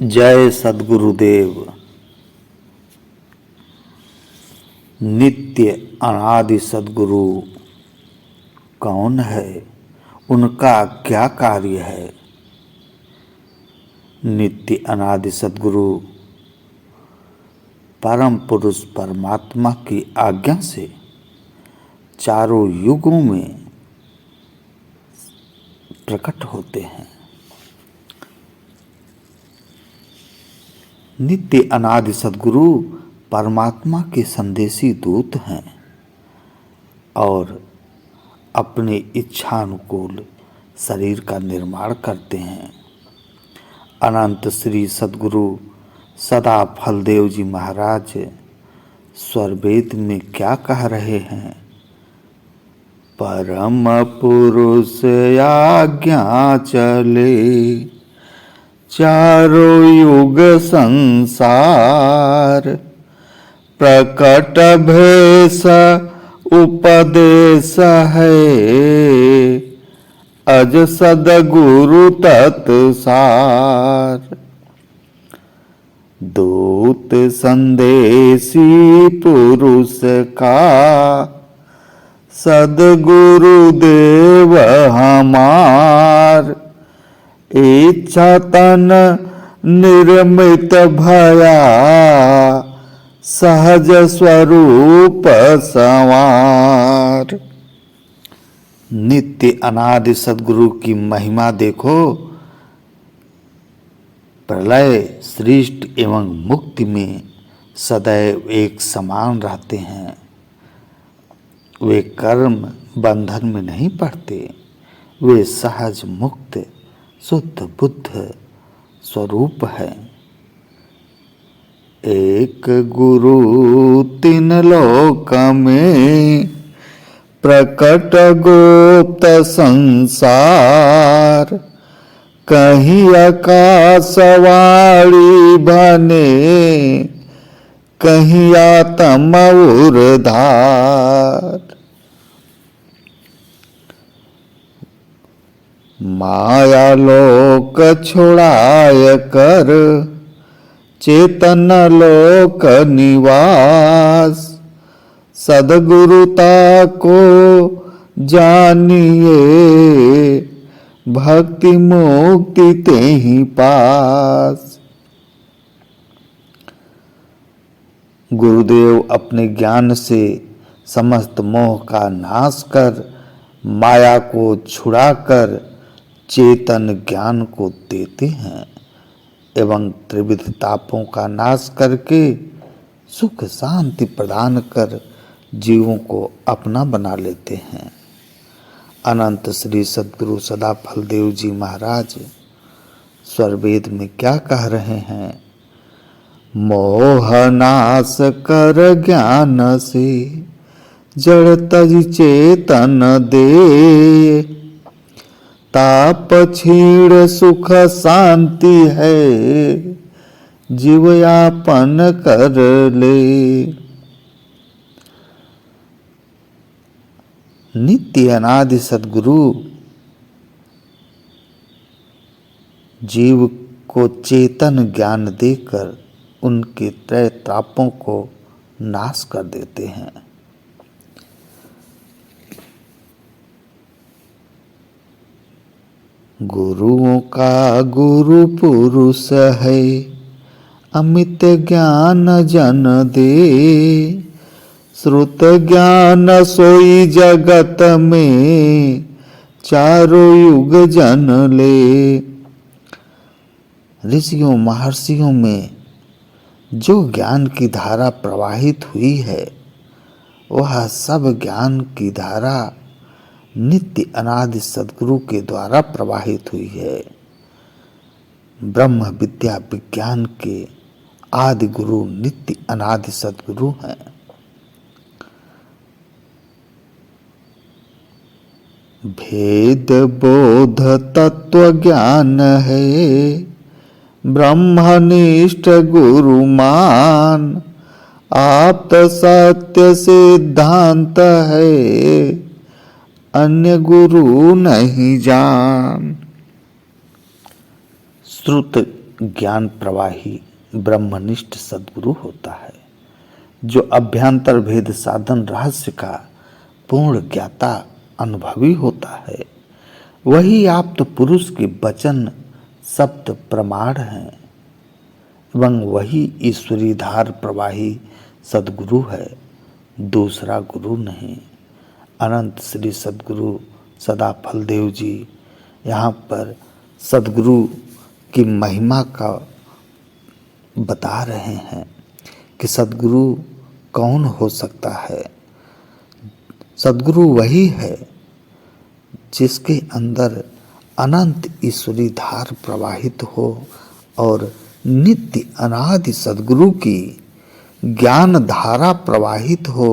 जय सद्गुरुदेव। नित्य अनादि सद्गुरु कौन है, उनका क्या कार्य है। नित्य अनादि सद्गुरु परम पुरुष परमात्मा की आज्ञा से चारों युगों में प्रकट होते हैं। नित्य अनादि सद्गुरु परमात्मा के संदेशी दूत हैं और अपने इच्छानुकूल शरीर का निर्माण करते हैं। अनंत श्री सद्गुरु सदा फलदेव जी महाराज स्वरवेद में क्या कह रहे हैं। परम पुरुष आज्ञा चले चारों युग संसार, प्रकट भेष उपदेश है अज सद्गुरु तत्सार। दूत संदेशी पुरुष का सद्गुरु देव हमार, इच्छा तन निर्मित भया सहज स्वरूप संवार। नित्य अनादि सद्गुरु की महिमा देखो। प्रलय सृष्टि एवं मुक्ति में सदैव एक समान रहते हैं। वे कर्म बंधन में नहीं पड़ते। वे सहज मुक्त शुद्ध बुद्ध स्वरूप है। एक गुरु तीन लोक में प्रकट गुप्त संसार, कहीं आकाशवाणी बने कहीं आत्म उर्धार। माया लोक छुड़ाय कर चेतन लोक निवास, सद्गुरुता को जानिए भक्ति मुक्ति तेहि पास। गुरुदेव अपने ज्ञान से समस्त मोह का नाश कर माया को छुड़ाकर चेतन ज्ञान को देते हैं एवं त्रिविध तापों का नाश करके सुख शांति प्रदान कर जीवों को अपना बना लेते हैं। अनंत श्री सद्गुरु सदा फलदेव जी महाराज स्वरवेद में क्या कह रहे हैं। मोह नाश कर ज्ञान से जड़ तज चेतन दे, ताप छीड़ सुख शांति है जीव यापन कर ले। नित्य अनादि सद्गुरु जीव को चेतन ज्ञान देकर उनके त्रय तापों को नाश कर देते हैं। गुरुओं का गुरु पुरुष है अमित ज्ञान जन दे, श्रुत ज्ञान सोई जगत में चारों युग जन ले। ऋषियों महर्षियों में जो ज्ञान की धारा प्रवाहित हुई है वह सब ज्ञान की धारा नित्य अनादि सद्गुरु के द्वारा प्रवाहित हुई है। ब्रह्म विद्या विज्ञान के आदि गुरु नित्य अनादि सद्गुरु हैं। भेद बोध तत्व ज्ञान है ब्रह्मनिष्ठ गुरुमान, आप्त सत्य सिद्धांत है अन्य गुरु नहीं जान। श्रुत ज्ञान प्रवाही ब्रह्मनिष्ठ सद्गुरु होता है, जो अभ्यंतर भेद साधन रहस्य का पूर्ण ज्ञाता अनुभवी होता है। वही आप्त पुरुष के वचन सप्त प्रमाण हैं एवं वही ईश्वरी धार प्रवाही सद्गुरु है, दूसरा गुरु नहीं। अनंत श्री सद्गुरु सदा फलदेव जी यहाँ पर सद्गुरु की महिमा का बता रहे हैं कि सद्गुरु कौन हो सकता है। सद्गुरु वही है जिसके अंदर अनंत ईश्वरी धार प्रवाहित हो और नित्य अनादि सद्गुरु की ज्ञान धारा प्रवाहित हो।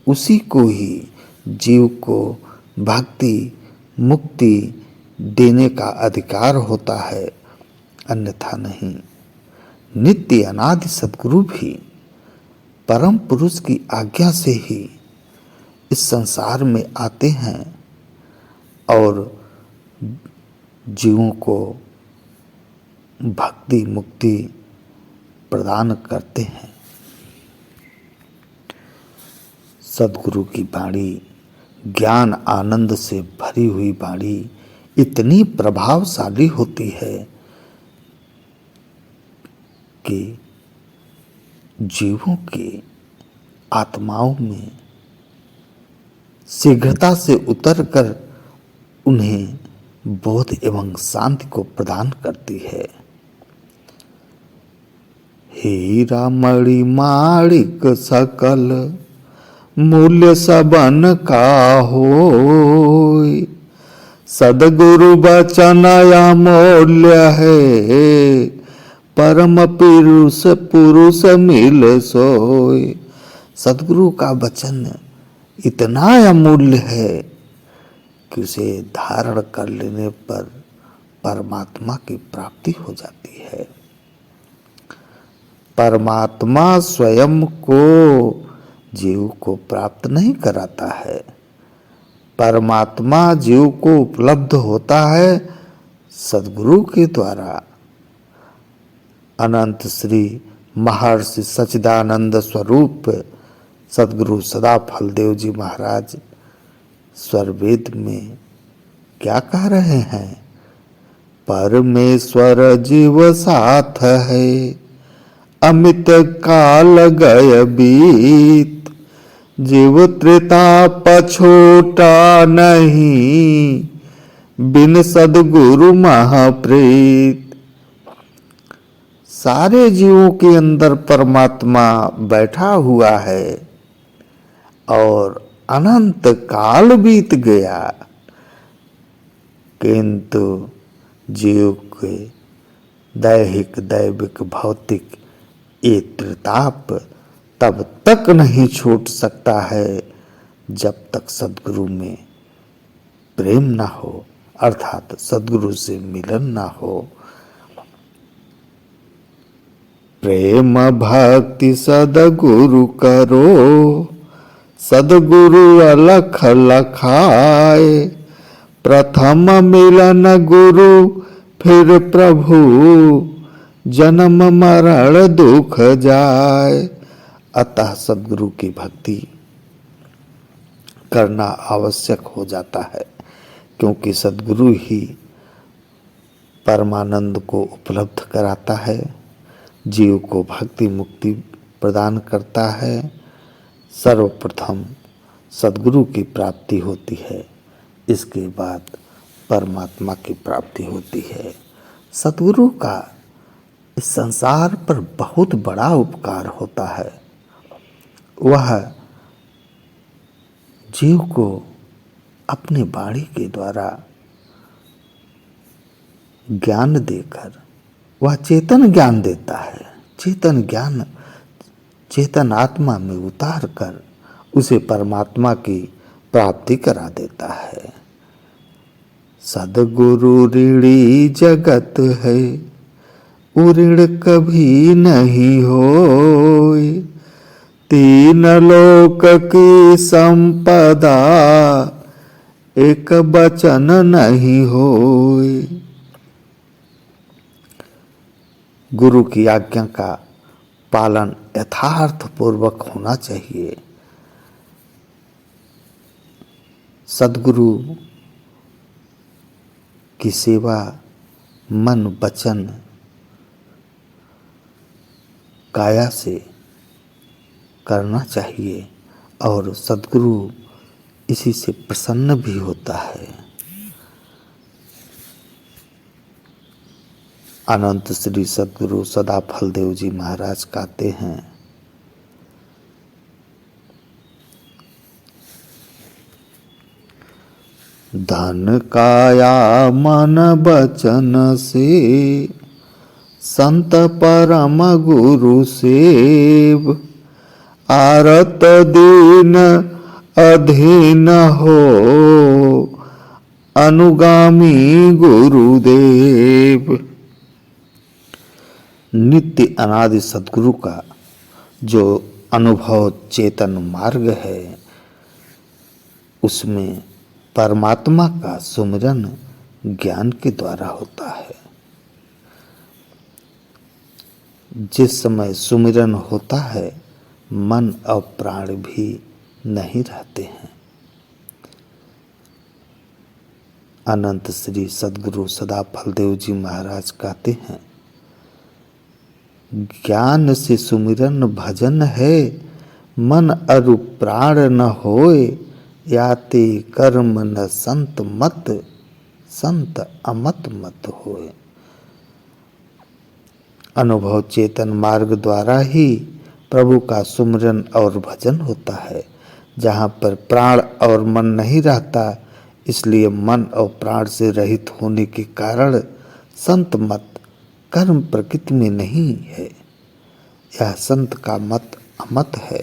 उसी को ही जीव को भक्ति मुक्ति देने का अधिकार होता है, अन्यथा नहीं। नित्य अनादि सद्गुरु भी परम पुरुष की आज्ञा से ही इस संसार में आते हैं और जीवों को भक्ति मुक्ति प्रदान करते हैं। सद्गुरु की वाणी ज्ञान आनंद से भरी हुई वाणी इतनी प्रभावशाली होती है कि जीवों के आत्माओं में शीघ्रता से उतरकर उन्हें बोध एवं शांति को प्रदान करती है। हीरा मणि माणिक सकल मूल्य सबन का होय, सद्गुरु वचन अमूल्य है, परम पुरुष पुरुष मिल सोय। सद्गुरु का वचन इतना अमूल्य है कि उसे धारण कर लेने पर परमात्मा की प्राप्ति हो जाती है। परमात्मा स्वयं को जीव को प्राप्त नहीं कराता है, परमात्मा जीव को उपलब्ध होता है सद्गुरु के द्वारा। अनंत श्री महर्षि सच्चिदानंद स्वरूप सद्गुरु सदा फलदेव जी महाराज स्वरवेद में क्या कह रहे हैं? परमेश्वर जीव साथ है, अमित काल गय बीत, जीव त्रेता पछोटा नहीं, बिन सद्गुरु महाप्रीत। सारे जीवों के अंदर परमात्मा बैठा हुआ है और अनंत काल बीत गया, किंतु जीव के दैहिक दैविक भौतिक ये त्रिताप तब तक नहीं छूट सकता है जब तक सद्गुरु में प्रेम ना हो, अर्थात सद्गुरु से मिलन ना हो। प्रेम भक्ति सद्गुरु करो, सद्गुरु अलख लखाए, प्रथम मिलन गुरु फिर प्रभु, जन्म मरण दुख जाए। अतः सद्गुरु की भक्ति करना आवश्यक हो जाता है, क्योंकि सद्गुरु ही परमानंद को उपलब्ध कराता है, जीव को भक्ति मुक्ति प्रदान करता है। सर्वप्रथम सद्गुरु की प्राप्ति होती है, इसके बाद परमात्मा की प्राप्ति होती है। सद्गुरु का इस संसार पर बहुत बड़ा उपकार होता है। वह जीव को अपनी वाणी के द्वारा ज्ञान देकर वह चेतन ज्ञान देता है। चेतन ज्ञान चेतन आत्मा में उतार कर उसे परमात्मा की प्राप्ति करा देता है। सद्गुरु ऋणी जगत है, ऋण कभी नहीं होय, तीन लोक की संपदा एक वचन नहीं होय। गुरु की आज्ञा का पालन यथार्थ पूर्वक होना चाहिए। सद्गुरु की सेवा मन वचन काया से करना चाहिए और सद्गुरु इसी से प्रसन्न भी होता है। अनंत श्री सद्गुरु सदा फलदेव जी महाराज कहते हैं, धन काया मन बचन से संत परम गुरु सेव, आरत दीन अधीन हो अनुगामी गुरुदेव। नित्य अनादि सद्गुरु का जो अनुभव चेतन मार्ग है, उसमें परमात्मा का सुमिरन ज्ञान के द्वारा होता है। जिस समय सुमिरन होता है, मन और प्राण भी नहीं रहते हैं। अनंत श्री सद्गुरु सदा फलदेव जी महाराज कहते हैं, ज्ञान से सुमिरन भजन है, मन अरु प्राण न होए, याते कर्म न संत मत, संत अमत मत होए। अनुभव चेतन मार्ग द्वारा ही प्रभु का सुमिरन और भजन होता है। जहाँ पर प्राण और मन नहीं रहता, इसलिए मन और प्राण से रहित होने के कारण संत मत कर्म प्रकृति में नहीं है। यह संत का मत अमत है।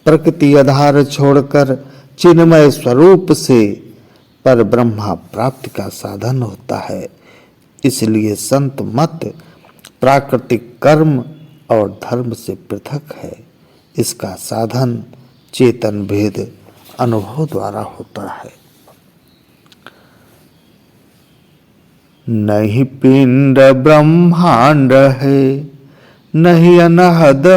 प्रकृति आधार छोड़कर चिन्मय स्वरूप से पर ब्रह्मा प्राप्ति का साधन होता है। इसलिए संत मत प्राकृतिक कर्म और धर्म से पृथक है। इसका साधन चेतन भेद अनुभव द्वारा होता है। नहीं पिंड ब्रह्मांड है, नहीं अनहद